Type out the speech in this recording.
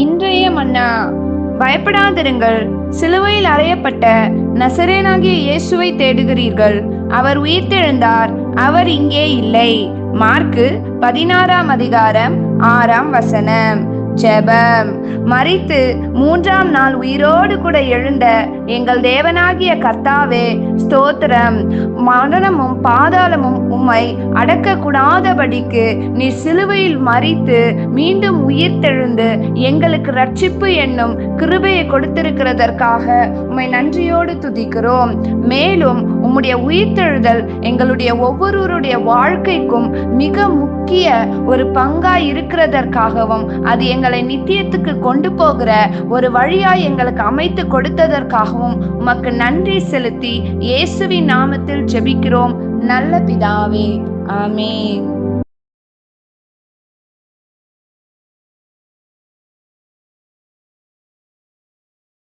இன்றைய மன்னா. பயப்படாதிருங்கள், சிலுவையில் அறையப்பட்ட நசரேயனாகிய இயேசுவை தேடுகிறீர்கள். அவர் உயிர்த்தெழுந்தார், அவர் இங்கே இல்லை. மார்க்கு 16ஆம் அதிகாரம் 6ஆம் வசனம். ஜெபம். மரித்து 3ஆம் நாள் உயிரோடு கூட எழுந்த எங்கள் தேவனாகிய கர்த்தாவே, ஸ்தோத்திரம். மரணமும் பாதாளமும் உம்மை அடக்க கூடாதபடிக்கு நீர் சிலுவையில் மரித்து மீண்டும் உயிர்த்தெழுந்து எங்களுக்கு ரட்சிப்பு என்னும் கிருபையை கொடுத்திருக்கிறதற்காக உம்மை நன்றியோடு துதிக்கிறோம். மேலும் உம்முடைய உயிர்த்தெழுதல் எங்களுடைய ஒவ்வொருவருடைய வாழ்க்கைக்கும் மிக முக்கிய ஒரு பங்காய் இருக்கிறதற்காகவும் அது எங்களை நித்தியத்துக்கு கொண்டு போகிற ஒரு வழியாய் எங்களுக்கு அமைத்து கொடுத்ததற்காகவும் உமக்கு நன்றி செலுத்தி இயேசுவின் நாமத்தில் ஜெபிக்கிறோம் நல்ல பிதாவே. ஆமென்.